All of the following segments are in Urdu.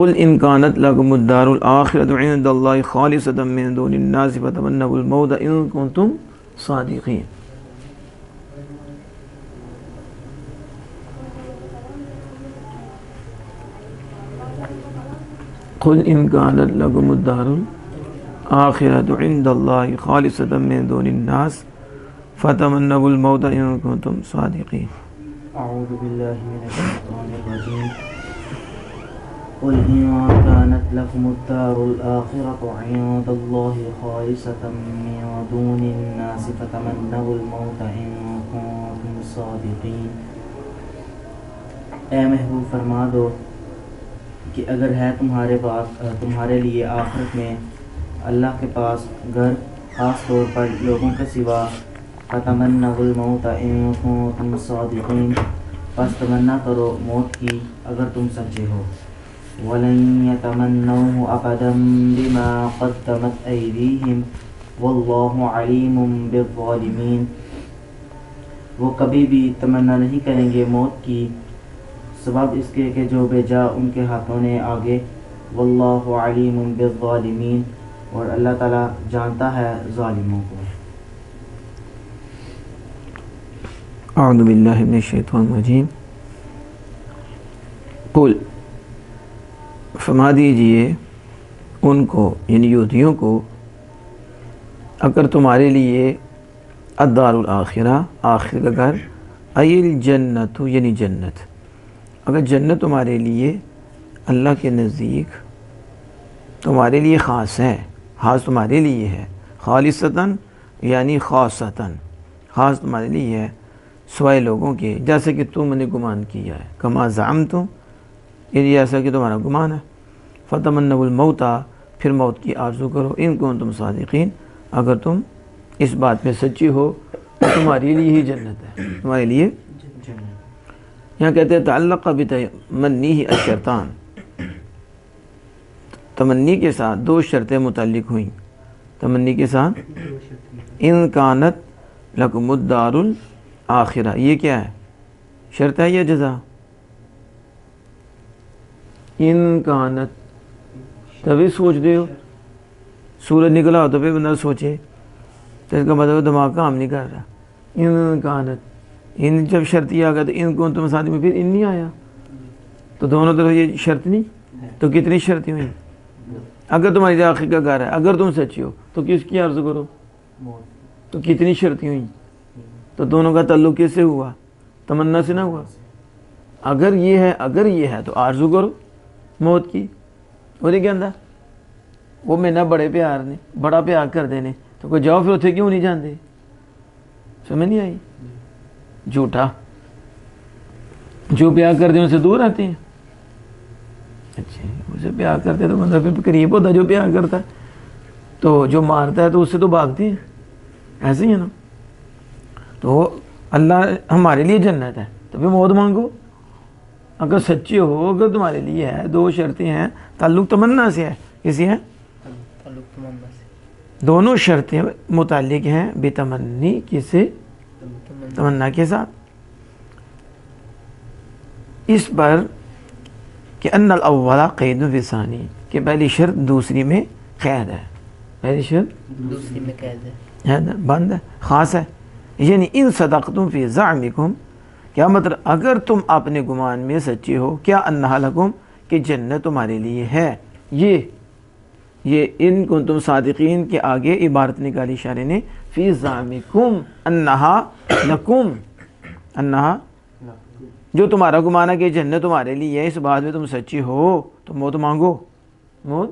قل ان كانت لكم الدار الآخرة عند الله خالصة من دون الناس فتمنوا الموت ان كنتم صادقين. قل ان كانت لكم الدار الآخرة عند الله خالصة من دون الناس فتمنوا الموت ان كنتم صادقين. اعوذ باللہ من الشیطان الرجیم. قل ان كانت لكم الدار الآخرة عند الله خالصة من دون الناس فتمنوا الموت ان كنتم صادقین. اے محبوب فرما دو کہ اگر ہے تمہارے لیے آخرت میں اللہ کے پاس گھر خاص طور پر لوگوں کے سوا، فتمنوا الموت ان کنتم صادقین، پس تمنا کرو موت کی اگر تم سچے ہو. وَلَن يَتَمَنَّوْهُ أَبَدًا بِمَا قَدَّمَتْ أَيْدِيهِمْ وَاللَّهُ عَلِيمٌ بِالظَّالِمِينَ. وہ کبھی بھی تمنا نہیں کریں گے موت کی سبب اس کے کہ جو بھیجا ان کے ہاتھوں نے آگے. واللہ علیم بالظالمین، اور اللہ تعالیٰ جانتا ہے ظالموں کو. اعوذ باللہ من الشیطان الرجیم. قل فرما دیجئے ان کو یعنی یہودیوں کو، اگر تمہارے لیے الدار الآخرہ آخر کا گھر، ای الجنت یعنی جنت، اگر جنت تمہارے لیے اللہ کے نزدیک تمہارے لیے خاص ہے، خاص تمہارے لیے ہے، خالصتاً یعنی خاصتاً خاص تمہارے لیے ہے سوائے لوگوں کے، جیسے کہ تم نے گمان کیا ہے. کما زعمتم یعنی ایسا کہ تمہارا گمان ہے. فتمنوا الموت پھر موت کی آرزو کرو، ان کنتم صادقین اگر تم اس بات میں سچی ہو تو تمہارے لیے ہی جنت ہے، تمہارے لیے. یہاں کہتے ہیں تعلق بتمنیہ الشرطان، تمنی کے ساتھ دو شرطیں متعلق ہوئیں. تمنی کے ساتھ ان کانت لکم الدار الآخرہ، یہ کیا ہے؟ شرط ہے یا جزا؟ ان کانت تبھی سوچ دے ہو، سورج نکلا ہو تو پھر بندہ سوچے، تو اس کا مطلب دماغ کام نہیں کر رہا. ان کانت ان جب شرط یہ آ گیا تو ان کو تم ساتھ میں پھر ان نہیں آیا، تو دونوں طرف یہ شرط نہیں، تو کتنی شرطیں ہوئیں؟ اگر تمہاری آخر کا گھر ہے، اگر تم سچی ہو تو کس کی عرض کرو، تو کتنی شرطیں ہوئیں؟ تو دونوں کا تعلق کس سے ہوا؟ تمنا سے نہ ہوا. اگر یہ ہے تو آرزو کرو موت کی. وہ کیا اندر وہ میں نہ بڑے پیار نے بڑا پیار کر دینے تو کوئی جاؤ پھر اتنے کیوں نہیں جانتے؟ سمجھ نہیں آئی؟ جھوٹا جو پیار کرتے ہیں ان سے دور آتے ہیں. اچھا اسے پیار کرتے تو بندہ پھر قریب ہوتا ہے جو پیار کرتا ہے، تو جو مارتا ہے تو اس سے تو بھاگتے ہیں. ایسے ہی ہے نا. تو اللہ ہمارے لیے جنت ہے تو پھر موت مانگو اگر سچی ہو. اگر تمہارے لیے ہے دو شرطیں ہیں، تعلق تمنا سے ہے. کسی ہے؟ تعلق تمنا سے. دونوں شرطیں متعلق ہیں بتمنی کس سے؟ تمنا کے ساتھ. اس پر کہ ان الاول قید فی ثانی، کہ پہلی شرط دوسری میں قید ہے. پہلی شرط دوسری میں قید ہے، بند ہے، خاص ہے. یعنی ان صدقتم فی زعمکم، کیا مطلب اگر تم اپنے گمان میں سچے ہو، کیا انہا لکم کہ جنت تمہارے لیے ہے. یہ ان کنتم صادقین کے آگے عبارت نکالی شارع نے، فی زعمکم انہا لکم، انہا جو تمہارا گمان ہے کہ جنت تمہارے لیے ہے، اس بات میں تم سچی ہو تو موت مانگو. موت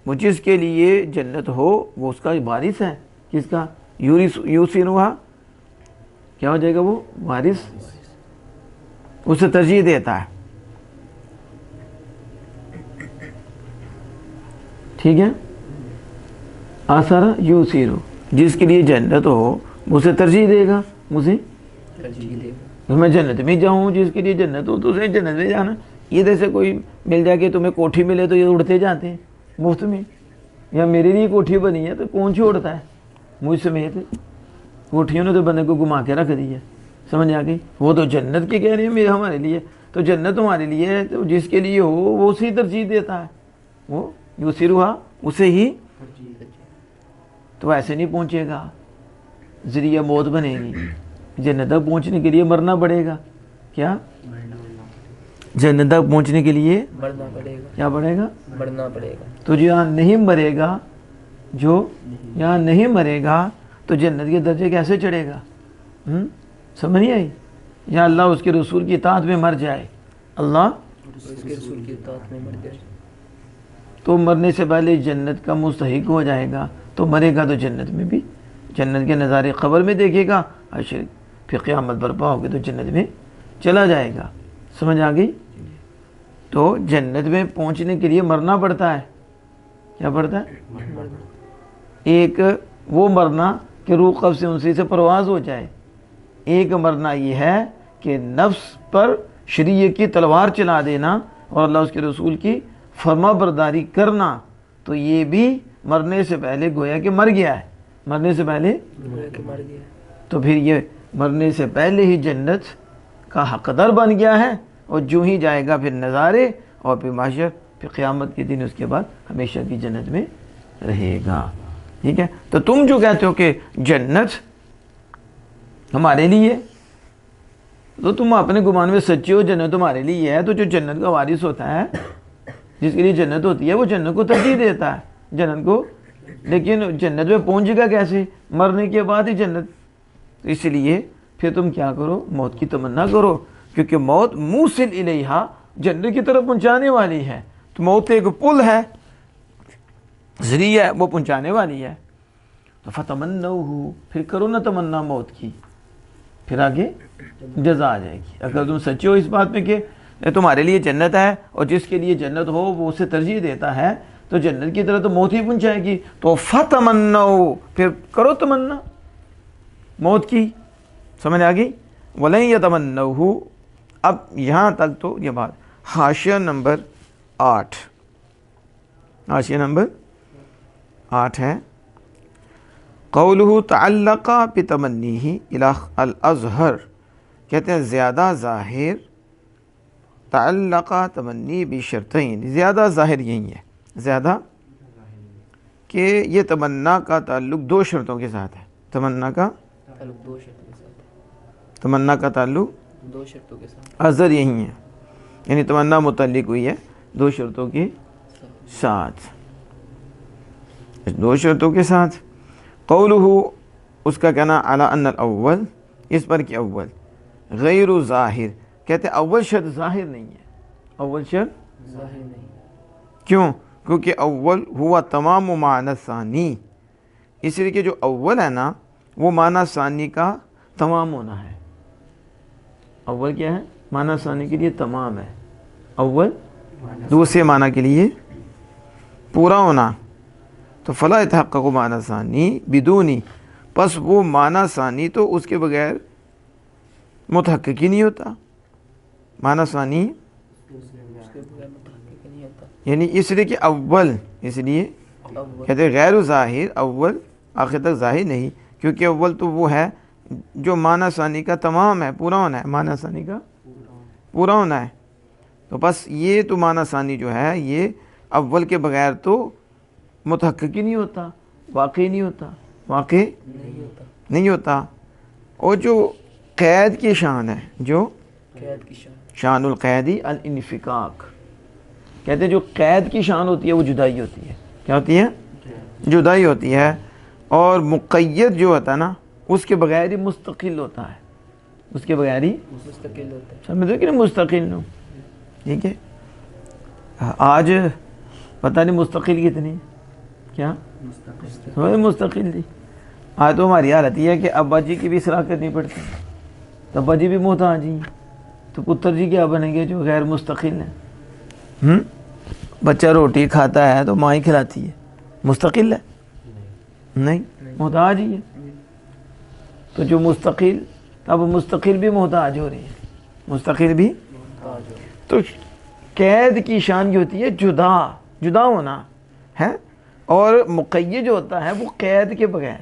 وہ جس کے لیے جنت ہو وہ اس کا وارث ہے. کس کا؟ یوسرها، کیا ہو جائے گا؟ وہ وارث، اسے ترجیح دیتا ہے. ٹھیک ہے. آثر یوسیرو، جس کے لیے جنت ہو اسے ترجیح دے گا، مجھے ترجیح دے گا. میں جنت میں جاؤں، جس کے لیے جنت ہو تو اسے جنت میں جانا. یہ جیسے کوئی مل جائے کہ تمہیں کوٹھی ملے تو یہ اڑتے جاتے ہیں مفت میں، یا میرے لیے کوٹھی بنی ہے تو کون چھوڑتا ہے مجھ سمیت. کوٹھیوں نے تو بندے کو گھما کے رکھ دی ہے. سمجھ آ گئی؟ وہ تو جنت کے کہہ رہے ہیں میرے ہمارے لیے. تو جنت تمہارے لیے ہے، تو جس کے لیے ہو وہ اسی ترجیح دیتا ہے، وہ یوسرها اسے ہی، تو ایسے نہیں پہنچے گا، ذریعہ موت بنے گی۔ جنت تک پہنچنے کے لیے مرنا پڑے گا، کیا جنت تک پہنچنے کے لیے مرنا پڑے گا، کیا پڑے گا، مرنا پڑے گا۔ تو جو یہاں نہیں مرے گا، جو یہاں نہیں مرے گا تو جنت کے درجے کیسے چڑھے گا؟ سمجھ نہیں آئی؟ یا اللہ اس کے رسول کی اطاعت میں مر جائے، اللہ اس کے رسول کی اطاعت میں مر جائے تو مرنے سے پہلے جنت کا مستحق ہو جائے گا، تو مرے گا تو جنت میں بھی، جنت کے نظارے قبر میں دیکھے گا، عشر پھر قیامت برپا ہوگی تو جنت میں چلا جائے گا۔ سمجھ آ گئی؟ تو جنت میں پہنچنے کے لیے مرنا پڑتا ہے، کیا پڑتا ہے؟ ایک وہ مرنا کہ روح قبض سے انسی سے پرواز ہو جائے، ایک مرنا یہ ہے کہ نفس پر شریعت کی تلوار چلا دینا اور اللہ اس کے رسول کی فرما برداری کرنا، تو یہ بھی مرنے سے پہلے گویا کہ مر گیا ہے، مرنے سے پہلے مر گیا۔ تو پھر یہ مرنے سے پہلے ہی جنت کا حقدار بن گیا ہے، اور جو ہی جائے گا پھر نظارے اور پھر معاشر، پھر قیامت کے دن اس کے بعد ہمیشہ کی جنت میں رہے گا۔ ٹھیک ہے؟ تو تم جو کہتے ہو کہ جنت ہمارے لیے، تو تم اپنے گمان میں سچے ہو، جنت تمہارے لیے ہے، تو جو جنت کا وارث ہوتا ہے، جس کے لیے جنت ہوتی ہے، وہ جنت کو ترجیح دیتا ہے، جنت کو، لیکن جنت میں پہنچے گا کیسے؟ مرنے کے بعد ہی جنت۔ اس لیے پھر تم کیا کرو؟ موت کی تمنا کرو، کیونکہ موت موصل الیہا، جنت کی طرف پہنچانے والی ہے، تو موت ایک پل ہے، ذریعہ ہے، وہ پہنچانے والی ہے۔ تو فتمنوہ، پھر کرو نا تمنا موت کی، پھر آگے جزا آ جائے گی۔ اگر تم سچے ہو اس بات میں کہ تمہارے لیے جنت ہے اور جس کے لیے جنت ہو وہ اسے ترجیح دیتا ہے، تو جنت کی طرف تو موت ہی پہنچائے گی، تو فتمنو، پھر کرو تمنا موت کی۔ سمجھ آ گئی؟ وَلَن يَتَمَنَّوْهُ۔ اب یہاں تک تو یہ بات، حاشیہ نمبر 8، حاشیہ نمبر 8 ہے، قولہ تعلق بتمنیہ الی الازہر، کہتے ہیں زیادہ ظاہر، تعلق تمنی بشرطین، زیادہ ظاہر یہی ہے، زیادہ کہ یہ تمنا کا تعلق دو شرطوں کے ساتھ ہے، تمنا کا تعلق دو شرطوں کے ساتھ ہے، تمنا کا تعلق دو شرطوں کے ساتھ اظہر یہی ہے، یعنی تمنا متعلق ہوئی ہے دو شرطوں کے ساتھ، دو شرطوں کے ساتھ۔ قولہ، اس کا کہنا، علی ان الاول، اس پر کہ اول، غیر ظاہر، کہتے ہیں اول شرط ظاہر نہیں ہے، اول شرط ظاہر نہیں، کیوں؟ کیونکہ اول ہوا تمام معنی ثانی، اس لیے کہ جو اول ہے نا وہ معنی ثانی کا تمام ہونا ہے۔ اول کیا ہے؟ معنی ثانی کے لیے تمام ہے، اول دوسرے معنی کے لیے پورا ہونا، تو فلا يتحقق معنی ثانی بدونی، پس وہ معنی ثانی تو اس کے بغیر متحقق ہی نہیں ہوتا، معنی ثانی اس کے بغیر متحقق نہیں ہوتا۔ یعنی اس لیے کہ اول، اس لیے اول کہتے ہیں غیر ظاہر، اول آخر تک ظاہر نہیں، کیونکہ اول تو وہ ہے جو معنی ثانی کا تمام ہے، پورا ہونا ہے، معنی ثانی کا پورا ہونا ہے، تو بس یہ تو معنی ثانی جو ہے یہ اول کے بغیر تو متحقق ہی نہیں ہوتا، واقعی نہیں ہوتا، واقعی نہیں ہوتا، نہیں ہوتا۔ اور جو قید کی شان ہے، جو قید کی شان، شان القیدی الانفکاک، کہتے ہیں جو قید کی شان ہوتی ہے وہ جدائی ہوتی ہے، کیا ہوتی ہے؟ جدائی ہوتی ہے، اور مقید جو ہوتا ہے نا اس کے بغیر ہی مستقل ہوتا ہے، اس کے بغیر ہی مستقل ہوتا ہے۔ سمجھو کہ نہیں مستقل ہوں، ٹھیک ہے؟ آج پتہ نہیں مستقل کتنی، کیا سمجھ مستقل تھی، آج تو ہماری حالت یہ ہے کہ ابا جی کی بھی اصلاح کرنی پڑتی ہے، تو ابا جی بھی محتاج ہیں، تو پتر جی کیا بنیں گے جو غیر مستقل ہیں؟ بچہ روٹی کھاتا ہے تو ماں ہی کھلاتی ہے، مستقل ہے؟ نہیں، محتاج ہی ہے۔ تو جو مستقل، اب مستقل بھی محتاج ہو رہی ہے، مستقل بھی، محتاج ہو، تو قید کی شان جو ہوتی ہے جدا ہونا ہے، اور مقید جو ہوتا ہے وہ قید کے بغیر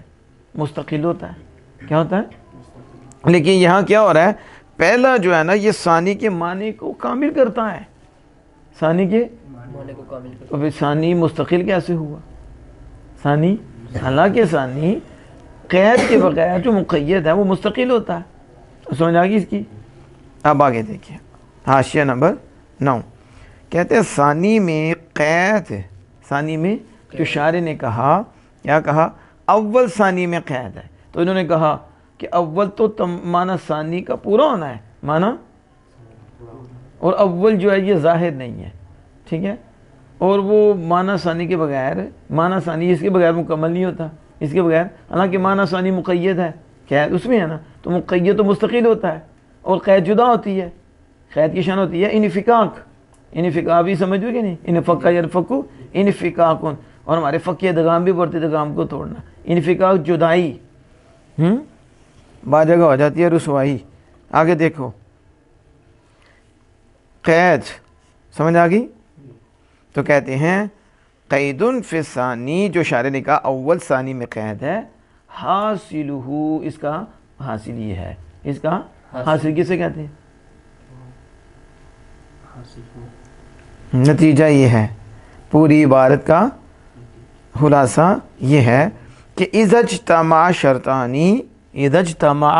مستقل ہوتا ہے، کیا ہوتا ہے؟ لیکن یہاں کیا ہو رہا ہے؟ پہلا جو ہے نا یہ ثانی کے معنی کو کامل کرتا ہے، ثانی کے، معنی کو کامل کر تو پھر ثانی مستقل کیسے ہوا؟ ثانی، حالانکہ ثانی قید کے بغیر جو مقید ہے وہ مستقل ہوتا ہے، سمجھ آ گئی اس کی؟ اب آگے دیکھیں حاشیہ نمبر 9، کہتے ہیں ثانی میں قید، ثانی میں جو شارح نے کہا، کیا کہا؟ اول ثانی میں قید ہے، تو انہوں نے کہا کہ اول تو معنی ثانی کا پورا ہونا ہے، معنی، اور اول جو ہے یہ ظاہر نہیں ہے، ٹھیک ہے، اور وہ معنی ثانی کے بغیر، معنی ثانی اس کے بغیر مکمل نہیں ہوتا، اس کے بغیر، حالانکہ معنی ثانی مقید ہے، قید اس میں ہے نا، تو مقید تو مستقل ہوتا ہے اور قید جدا ہوتی ہے، قید کی شان ہوتی ہے انفکاک، انفکاک بھی سمجھو کہ نہیں، انفکا یرفکو انفکاکن، اور ہمارے فقی ادغام بھی پڑھتے ادغام کو توڑنا، انفکاک جدائی، بعض جگہ ہو جاتی ہے رسوائی۔ آگے دیکھو قید، سمجھ آ گئی؟ تو کہتے ہیں قید فی ثانی، جو شارح نے کہا اول ثانی میں قید ہے، حاصلہ، اس کا حاصل یہ ہے، اس کا حاصل کسے کہتے ہیں؟ نتیجہ یہ ہے، پوری عبارت کا خلاصہ یہ ہے کہ اذا اجتمع شرطانی، اذا اجتمع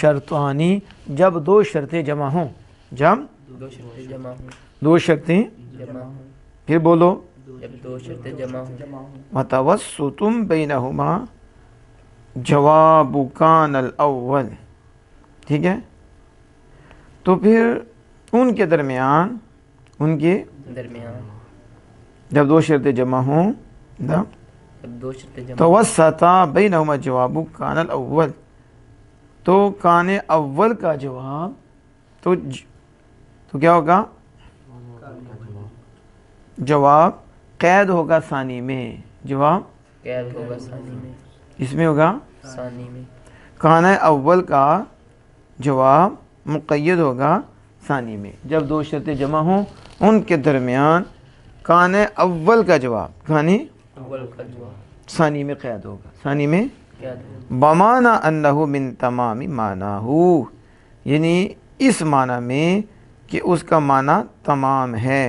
شرطانی، جب دو شرطیں جمع ہوں، جب دو شرطیں جمع ہوں، دو شرطیں، جمع ہوں، پھر بولو، جب دو شرطیں جمع ہوں، وتوسط بینہما جواب کان الاول، ٹھیک ہے، تو پھر ان کے درمیان، ان کے درمیان جب دو شرطیں جمع ہوں، جب دو شرطیں جمع ہوں، توسط بینہما جواب کان الاول، تو کان اول کا جواب تو کیا ہوگا؟ جواب قید ہوگا ثانی میں، جواب قید ہوگا ثانی میں، اس میں ہوگا، ثانی میں، کان اول کا جواب مقید ہوگا ثانی میں، جب دو شرطیں جمع ہوں ان کے درمیان کان اول کا جواب، کان اول کا جواب ثانی میں قید ہوگا، ثانی میں، قید ہوگا، بمعنی انہ من تمام معناہو، یعنی اس معنی میں کہ اس کا معنی تمام ہے،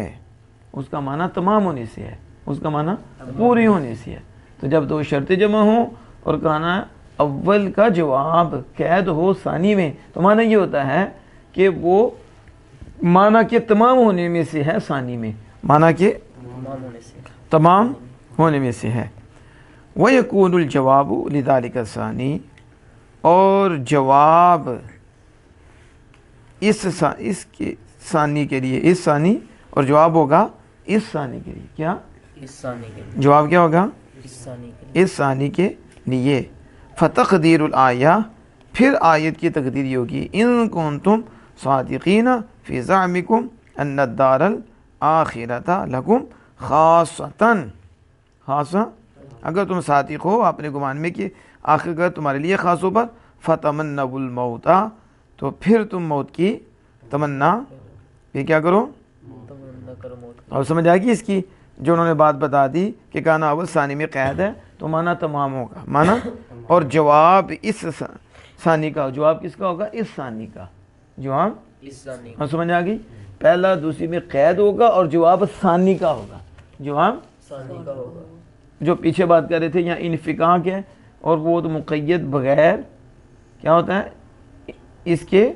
اس کا معنی تمام ہونے سے ہے، اس کا معنی پوری ہونے سے ہے، تو جب دو شرطیں جمع ہوں اور کانا اول کا جواب قید ہو ثانی میں، تو معنی یہ ہوتا ہے کہ وہ معنی کے تمام ہونے میں سے ہے ثانی میں، معنی کے تمام ہونے سے، تمام ہونے میں سے ہے۔ وَيَكُونُ الْجَوَابُ لِذَلِكَ الثَّانِي، اور جواب اس کے ثانی کے لیے، اس ثانی، اور جواب ہوگا اس ثانی کے لیے، کیا اس ثانی کے لیے، جواب کیا ہوگا؟ اس ثانی کے لیے، اس ثانی کے لیے۔ فَتَقْدِيرُ الْآيَةِ، پھر آیت کی تقدیر یہ ہوگی، اِن كُنتُمْ صَادِقِينَ فِي زَعْمِكُمْ أَنَّ الدَّارَ الْآخِرَةَ لَكُمْ خَاصَّةً، خاصہ، اگر تم صادق ہو اپنے گمان میں کہ آخر تمہارے لیے خاص ہو پر، فَتَمَنَّوُا الْمَوْتَ، تو پھر تم موت کی تمنا، پھر کیا کرو؟ تمنا کرو موت کی، اور سمجھ آئے گی اس کی، جو انہوں نے بات بتا دی کہ کانا اول ثانی میں قید ہے، تو معنی تمام ہوگا، معنی، اور جواب اس ثانی کا، جواب کس کا ہوگا؟ اس ثانی کا جواب، اس ثانی اور سمجھ آ گئی، پہلا دوسری میں قید ہوگا اور جواب ثانی کا ہوگا، جواب ثانی کا ہوگا، جو پیچھے بات کر رہے تھے یہاں انفکاک ہے، اور وہ تو مقید بغیر کیا ہوتا ہے، اس کے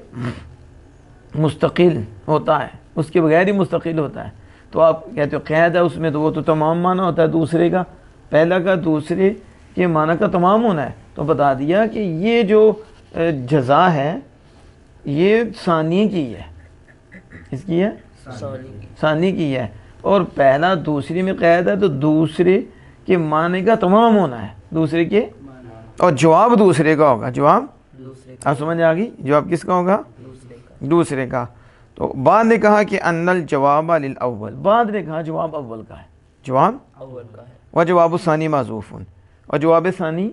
مستقل ہوتا ہے، اس کے بغیر ہی مستقل ہوتا ہے، تو آپ کہتے ہو قید ہے اس میں، تو وہ تو تمام معنی ہوتا ہے دوسرے کا، پہلا کا دوسرے کے معنی کا تمام ہونا ہے، تو بتا دیا کہ یہ جو جزا ہے یہ ثانی کی ہے، اس کی ہے، ثانی کی، ثانی کی ہے، اور پہلا دوسری میں قید ہے تو دوسرے کے معنی کا تمام ہونا ہے، دوسرے کے، اور جواب دوسرے کا ہوگا، جواب، دوسرے کا، اب سمجھ آ گئی، جواب کس کا ہوگا؟ دوسرے کا، دوسرے کا۔ تو بعد نے کہا کہ ان الجواب للاول، بعد نے کہا جواب اول کا ہے، جواب، اول کا ہے، و جواب الثانی محذوف، اور جواب ثانی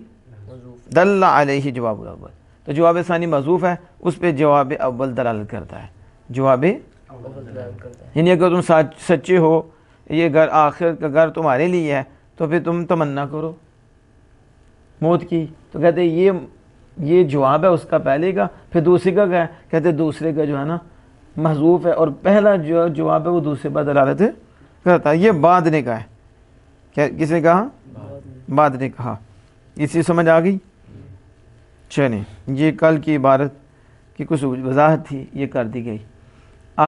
مضوف، دل علیہ جواب الاول، تو جواب ثانی محذوف ہے، اس پہ جواب اول دلالت کرتا ہے، جواب، اول دلالت کرتا ہے، یعنی اگر تم سچے ہو، یہ گھر آخر کا گھر تمہارے لیے ہے، تو پھر تم تمنا کرو موت کی، تو کہتے ہیں یہ یہ جواب ہے اس کا پہلے کا، پھر دوسرے کا کیا ہے، کہتے دوسرے کا جو ہے نا محذوف ہے، اور پہلا جو جواب ہے وہ دوسرے پر دلالت کرتا ہے۔ یہ بعد نے کہا ہے، کیا کس نے کہا؟ بعد نے کہا۔ اس چیز سمجھ آ گئی؟ چلیں، یہ کل کی عبارت کی کچھ وضاحت تھی، یہ کر دی گئی۔